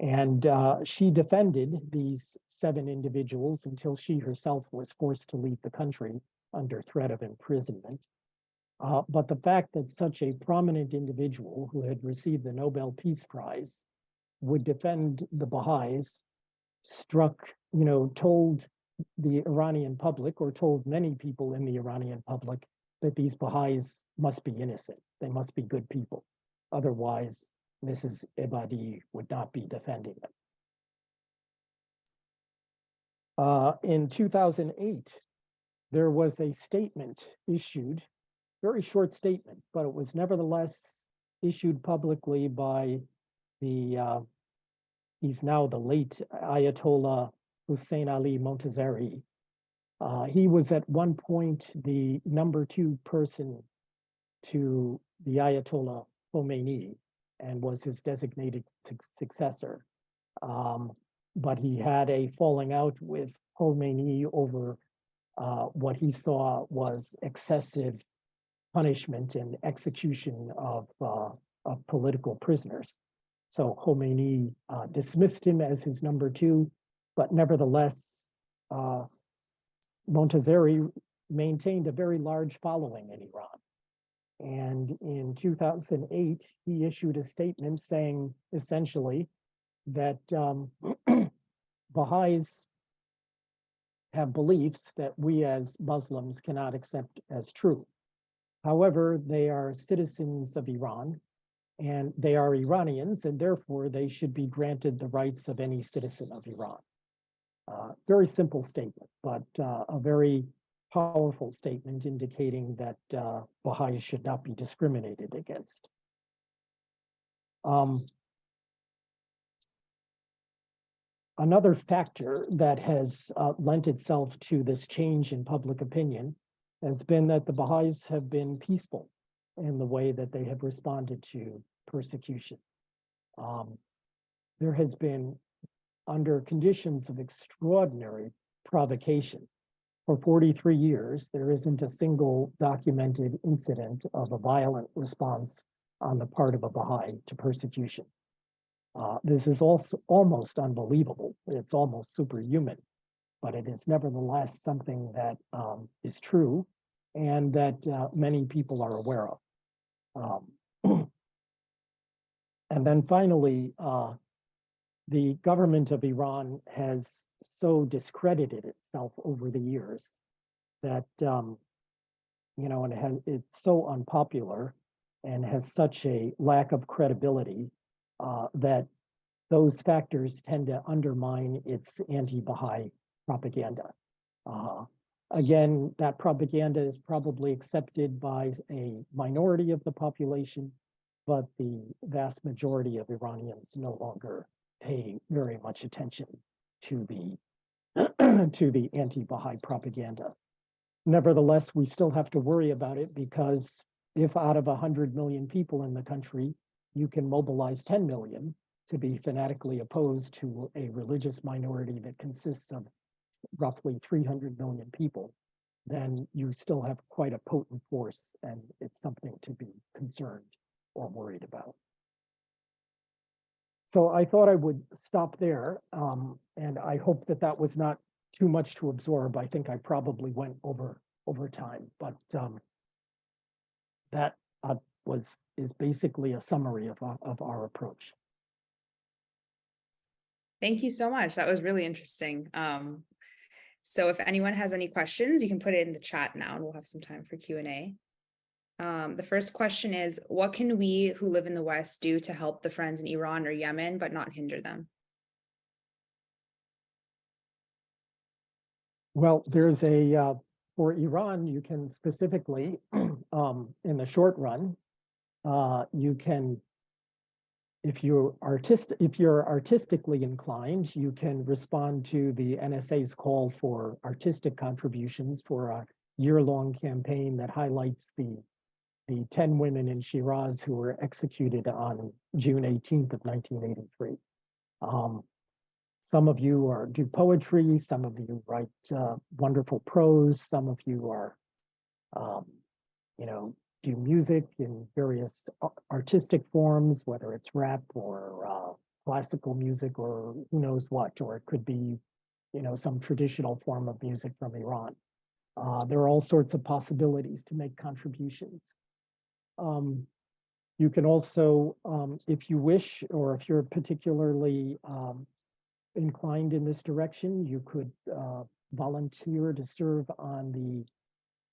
And she defended these 7 individuals until she herself was forced to leave the country under threat of imprisonment. But the fact that such a prominent individual who had received the Nobel Peace Prize would defend the Baha'is told the Iranian public, or told many people in the Iranian public, that these Baha'is must be innocent. They must be good people. Otherwise, Mrs. Ebadi would not be defending them. In 2008, there was a statement issued, very short statement, but it was nevertheless issued publicly by he's now the late Ayatollah Hussein Ali Montazeri. He was at one point the number 2 person to the Ayatollah Khomeini and was his designated successor. But he had a falling out with Khomeini over what he saw was excessive punishment and execution of political prisoners. So Khomeini dismissed him as his number 2, but nevertheless, Montazeri maintained a very large following in Iran. And in 2008, he issued a statement saying essentially that Baha'is have beliefs that we as Muslims cannot accept as true. However, they are citizens of Iran, and they are Iranians, and therefore they should be granted the rights of any citizen of Iran. Very simple statement, but a very powerful statement indicating that Baha'is should not be discriminated against. Another factor that has lent itself to this change in public opinion has been that the Baha'is have been peaceful in the way that they have responded to persecution. There has been, under conditions of extraordinary provocation, for 43 years, there isn't a single documented incident of a violent response on the part of a Baha'i to persecution. This is also almost unbelievable. It's almost superhuman, but it is nevertheless something that is true and that many people are aware of. And then finally, the government of Iran has so discredited itself over the years that, and it's so unpopular and has such a lack of credibility that those factors tend to undermine its anti-Baha'i propaganda. Again, that propaganda is probably accepted by a minority of the population, but the vast majority of Iranians no longer pay very much attention to the to the anti-Baha'i propaganda. Nevertheless, we still have to worry about it, because if out of 100 million people in the country, you can mobilize 10 million to be fanatically opposed to a religious minority that consists of roughly 300 million people, then you still have quite a potent force, and it's something to be concerned or worried about. So I thought I would stop there, and I hope that that was not too much to absorb. I think I probably went over time, but that is basically a summary of our approach. Thank you so much. That was really interesting. So if anyone has any questions, you can put it in the chat now, and we'll have some time for Q&A. The first question is, what can we who live in the West do to help the friends in Iran or Yemen, but not hinder them? Well, there's for Iran, you can specifically, in the short run, you can, if you're artistically inclined, you can respond to the NSA's call for artistic contributions for a year-long campaign that highlights the 10 women in Shiraz who were executed on June 18th of 1983. Some of you do poetry, some of you write wonderful prose, some of you are, do music in various artistic forms, whether it's rap or classical music or who knows what, or it could be, some traditional form of music from Iran. There are all sorts of possibilities to make contributions. You can also, if you wish, or if you're particularly inclined in this direction, you could volunteer to serve on the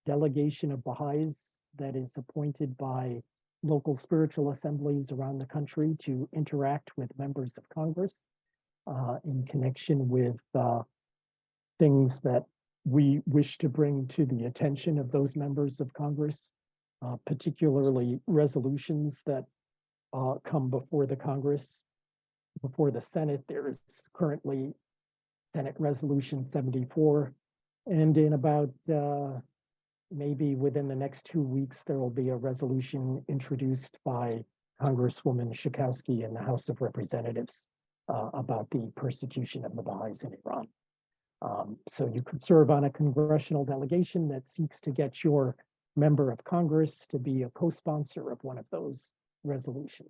delegation of Baha'is that is appointed by local spiritual assemblies around the country to interact with members of Congress in connection with things that we wish to bring to the attention of those members of Congress, particularly resolutions that come before the Congress. Before the Senate, there is currently Senate Resolution 74, and in about maybe within the next 2 weeks, there will be a resolution introduced by Congresswoman Schakowsky in the House of Representatives about the persecution of the Baha'is in Iran. So you could serve on a congressional delegation that seeks to get your member of Congress to be a co-sponsor of one of those resolutions.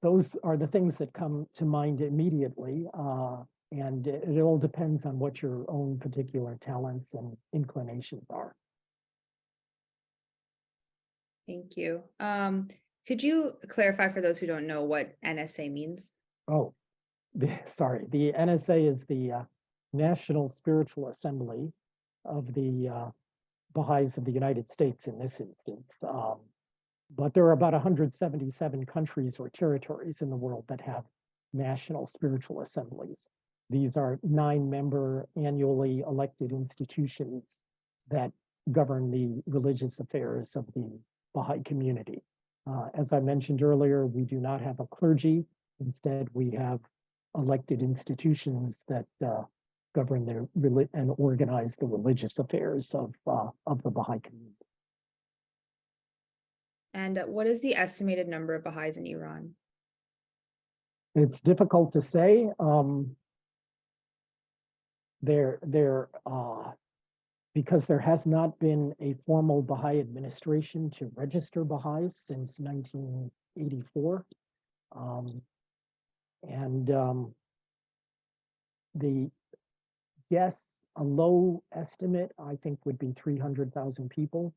Those are the things that come to mind immediately, and it all depends on what your own particular talents and inclinations are. Thank you. Could you clarify for those who don't know what NSA means? Oh, sorry. The NSA is the National Spiritual Assembly of the Baha'is of the United States in this instance. But there are about 177 countries or territories in the world that have national spiritual assemblies. These are 9-member annually elected institutions that govern the religious affairs of the Baha'i community. As I mentioned earlier, we do not have a clergy. Instead, we have elected institutions that govern and organize the religious affairs of the Baha'i community. And what is the estimated number of Baha'is in Iran? It's difficult to say. Because there has not been a formal Baha'i administration to register Baha'is since 1984. The guess, a low estimate, I think would be 300,000 people.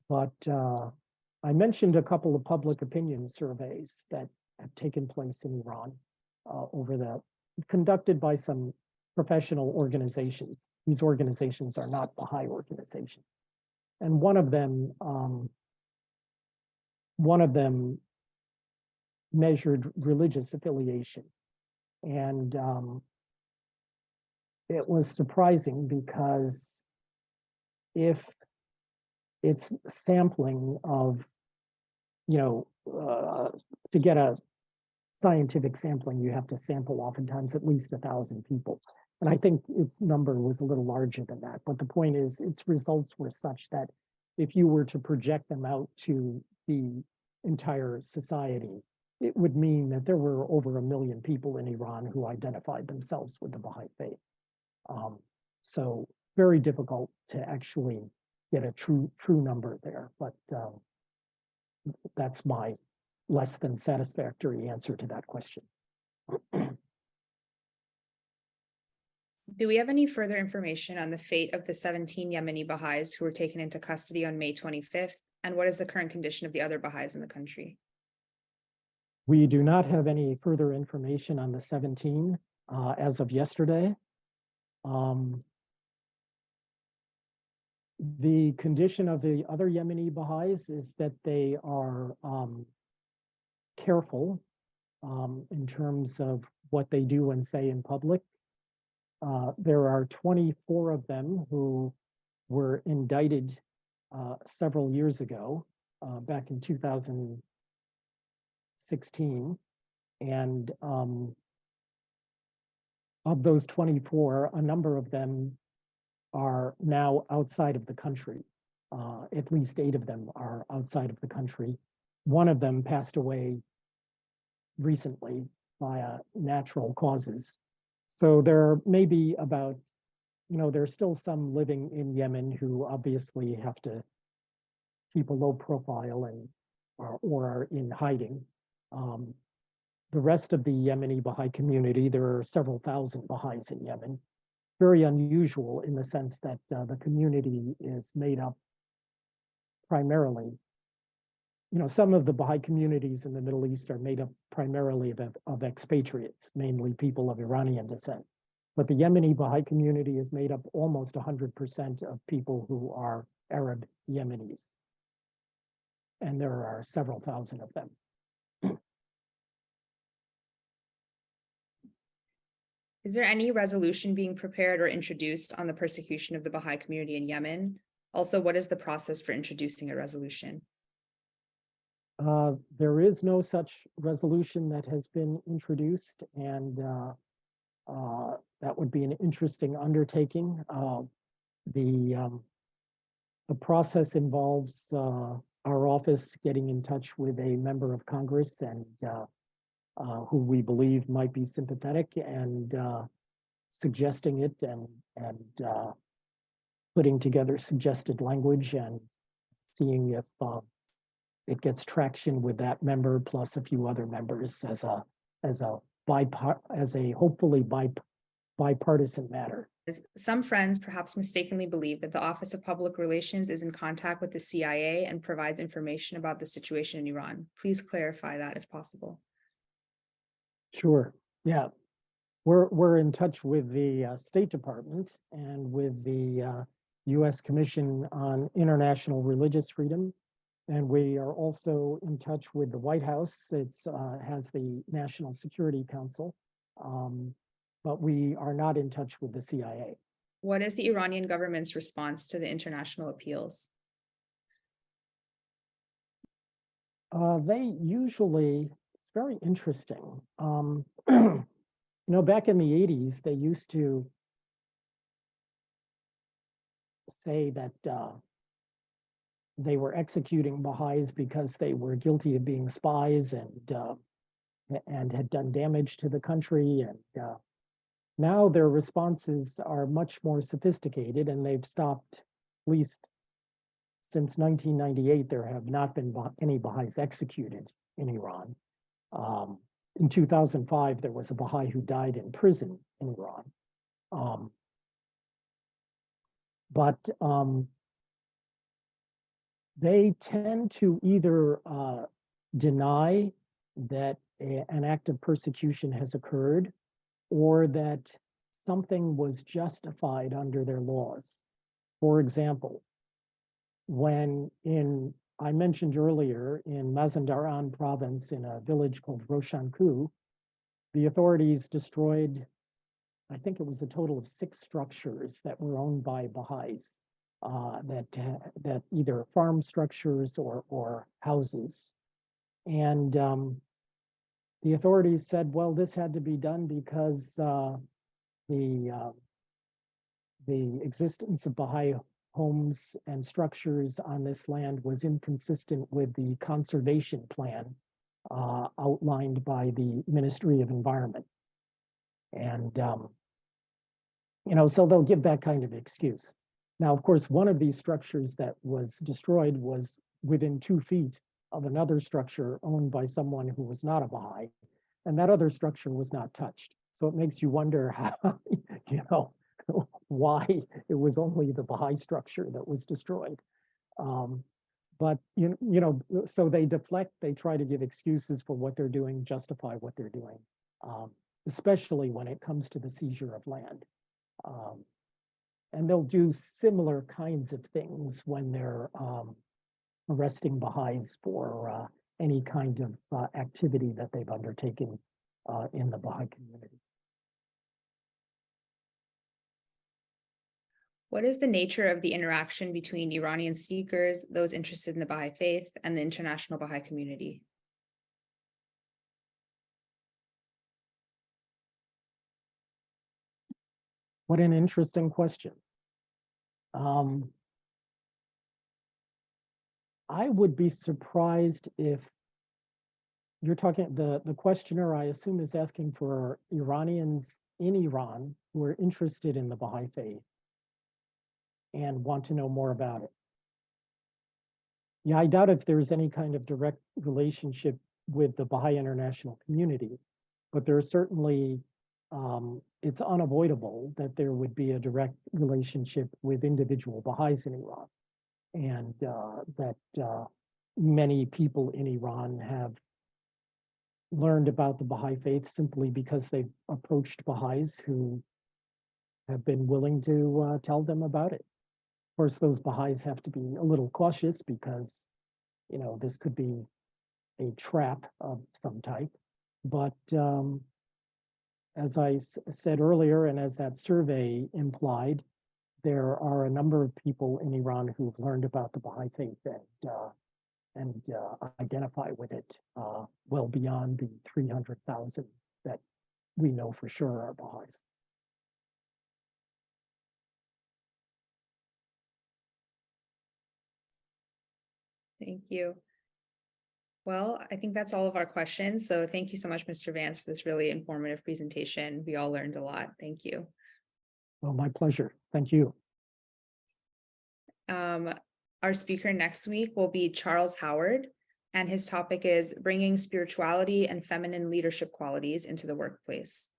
But I mentioned a couple of public opinion surveys that have taken place in Iran conducted by some professional organizations. These organizations are not Baha'i organizations. And one of them measured religious affiliation. And it was surprising because if it's sampling of, to get a scientific sampling, you have to sample oftentimes at least 1,000 people. And I think its number was a little larger than that. But the point is, its results were such that if you were to project them out to the entire society, it would mean that there were over 1 million people in Iran who identified themselves with the Baha'i faith. So very difficult to actually get a true number there, but that's my less than satisfactory answer to that question. Do we have any further information on the fate of the 17 Yemeni Baha'is who were taken into custody on May 25th? And what is the current condition of the other Baha'is in the country? We do not have any further information on the 17 as of yesterday. The condition of the other Yemeni Baha'is is that they are careful in terms of what they do and say in public. There are 24 of them who were indicted several years ago, back in 2016. And of those 24, a number of them are now outside of the country. At least 8 of them are outside of the country. One of them passed away recently via natural causes. So there may be about, there's still some living in Yemen who obviously have to keep a low profile and or are in hiding. The rest of the Yemeni Baha'i community, there are several thousand Baha'is in Yemen. Very unusual in the sense that the community is made up primarily, some of the Baha'i communities in the Middle East are made up primarily of expatriates, mainly people of Iranian descent. But the Yemeni Baha'i community is made up almost 100% of people who are Arab Yemenis. And there are several thousand of them. Is there any resolution being prepared or introduced on the persecution of the Baha'i community in Yemen? Also, what is the process for introducing a resolution? There is no such resolution that has been introduced, and that would be an interesting undertaking. The process involves our office getting in touch with a member of Congress and who we believe might be sympathetic and suggesting it and putting together suggested language and seeing if it gets traction with that member plus a few other members as a hopefully bipartisan matter. Some friends perhaps mistakenly believe that the Office of Public Relations is in contact with the CIA and provides information about the situation in Iran. Please clarify that if possible. Sure. Yeah. We're in touch with the State Department and with the U.S. Commission on International Religious Freedom. And we are also in touch with the White House. It has the National Security Council, but we are not in touch with the CIA. What is the Iranian government's response to the international appeals? They usually, it's very interesting. Back in the 80s, they used to say that they were executing Baha'is because they were guilty of being spies and had done damage to the country. And now their responses are much more sophisticated, and they've stopped, at least since 1998, there have not been any Baha'is executed in Iran. In 2005, there was a Baha'i who died in prison in Iran. But they tend to either deny that an act of persecution has occurred or that something was justified under their laws. For example, I mentioned earlier in Mazandaran province in a village called Roshanku, the authorities destroyed, I think it was a total of 6 structures that were owned by Baha'is, that either farm structures or houses. And the authorities said, well, this had to be done because the existence of Baha'i homes and structures on this land was inconsistent with the conservation plan outlined by the Ministry of Environment. And, so they'll give that kind of excuse. Now, of course, one of these structures that was destroyed was within 2 feet of another structure owned by someone who was not a Baha'i, and that other structure was not touched. So it makes you wonder how, why it was only the Baha'i structure that was destroyed. But so they deflect, they try to give excuses for what they're doing, justify what they're doing, especially when it comes to the seizure of land. And they'll do similar kinds of things when they're arresting Baha'is for any kind of activity that they've undertaken in the Baha'i community. What is the nature of the interaction between Iranian seekers, those interested in the Baha'i faith, and the international Baha'i community? What an interesting question. I would be surprised if you're talking, the questioner, I assume, is asking for Iranians in Iran who are interested in the Baha'i faith and want to know more about it. Yeah, I doubt if there's any kind of direct relationship with the Baha'i international community, but there are certainly, it's unavoidable that there would be a direct relationship with individual Baha'is in Iran, and that many people in Iran have learned about the Baha'i faith simply because they've approached Baha'is who have been willing to tell them about it. Of course, those Baha'is have to be a little cautious because, this could be a trap of some type. But as I said earlier, and as that survey implied, there are a number of people in Iran who've learned about the Baha'i faith and identify with it well beyond the 300,000 that we know for sure are Baha'is. Thank you. Well, I think that's all of our questions. So thank you so much, Mr. Vance, for this really informative presentation. We all learned a lot. Thank you. Well, my pleasure. Thank you. Our speaker next week will be Charles Howard, and his topic is bringing spirituality and feminine leadership qualities into the workplace.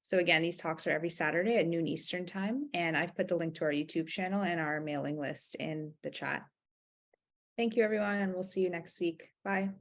So again, these talks are every Saturday at noon Eastern time, and I've put the link to our YouTube channel and our mailing list in the chat. Thank you, everyone, and we'll see you next week. Bye.